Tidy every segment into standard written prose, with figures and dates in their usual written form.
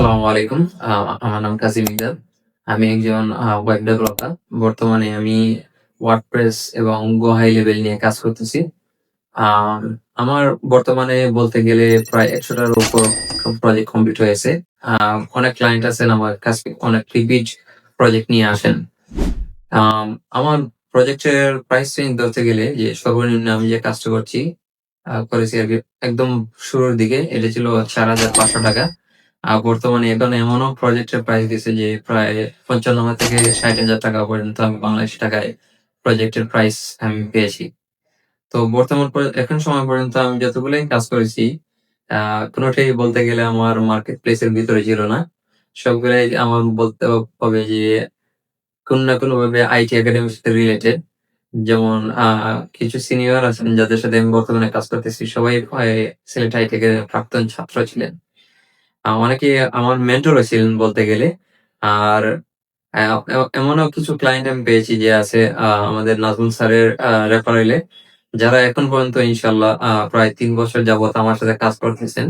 আসসালামু আলাইকুম। আমার নাম কাজী মিজান। আমি একজন ওয়েব ডেভেলপার। বর্তমানে আমি WordPress এবং Go High Level নিয়ে কাজ করতেছি। আম আমার বর্তমানে বলতে গেলে প্রায় ১০০ টার উপর প্রজেক্ট কমপ্লিট হয়েছে। আ অনেক ক্লায়েন্ট আছেন আমার কাছে অনেক রিপিট প্রজেক্ট নিয়ে আসেন। আম আমার প্রজেক্টের প্রাইস রেঞ্জ ধরতে গেলে যে সর্বনিম্ন আমি যে কাজটা করেছি আরকি একদম শুরুর দিকে এটা ছিল ৳৪,৫০০। বর্তমানে এখন এমনও প্রজেক্টের প্রাইস দিছে যে প্রায় ৫৫,০০০ থেকে ৳৬০,০০০ পর্যন্ত আমি বাংলাদেশী টাকায় প্রজেক্টের প্রাইস আমি পেয়েছি। তো বর্তমান এখন সময় পর্যন্ত আমি যতগুলাই কাজ করেছি, আ কোনটাই বলতে গেলে আমার মার্কেট প্লেস এর ভিতরে ছিল না। সবগুলাই আমার বলতে হবে যে কোন না কোনভাবে আইটি একাডেমির সাথে রিলেটেড। যেমন কিছু সিনিয়র আছেন যাদের সাথে আমি বর্তমানে কাজ করতেছি। সবাই সিলেট আইটি একাডেমির প্রাক্তন ছাত্র ছিলেন। অনেকে আমার মেন্টরও ছিলেন বলতে গেলে। আর আ এমনও কিছু ক্লায়েন্ট আমি পেয়েছি যে আছে আমাদের নাজমুল স্যারের রেফারেলে যারা এখন পর্যন্ত ইনশাআল্লাহ প্রায় ৩ বছর যাবৎ আমার সাথে কাজ করতেছেন।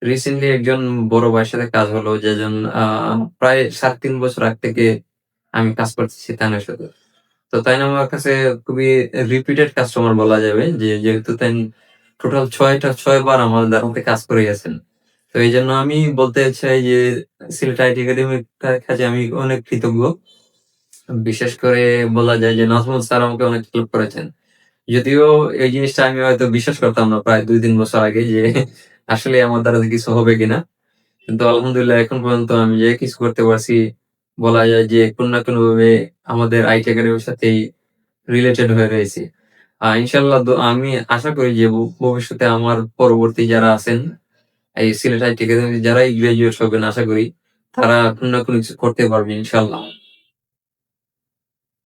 রিসেন্টলি একজন বড় ভাইয়ের সাথে কাজ হলো যেজন প্রায় ৩.৫ বছর আগ থেকে আমি কাজ করতেছি তাদের সাথে। তো তাই আমার কাছে খুবই রিপিটেড কাস্টমার বলা যাবে যেহেতু টোটাল ৬ বার আমার দ্বারাতে কাজ করে গেছেন। তো এইজন্য আমি বলতে চাই যে সিলেট আইটি একাডেমির কাছে আমি অনেক কৃতজ্ঞ। বিশেষ করে বলা যায় যে নাজমুল স্যার আমাকে অনেক হেল্প করেছেন। যদিও এই জিনিসটা আমি হয়তো বিশ্বাস করতাম না প্রায় ২-৩ বছর আগে যে আসলে আমার দ্বারা কিছু হবে কিনা। কিন্তু আলহামদুলিল্লাহ এখন পর্যন্ত আমি যে কিছু করতে পারছি বলা যায় যে কোন না কোনভাবে আমাদের আইটি একাডেমির সাথেই রিলেটেড হয়ে রয়েছি। ইনশাআল্লাহ আমি আশা করি যে ভবিষ্যতে আমার পরবর্তী যারা আছেন এই সিলেট আইটি একাডেমি যারাই গ্র্যাজুয়েট হবেন আশা করি তারা কোন না কোন কিছু করতে পারবে ইনশাআল্লাহ।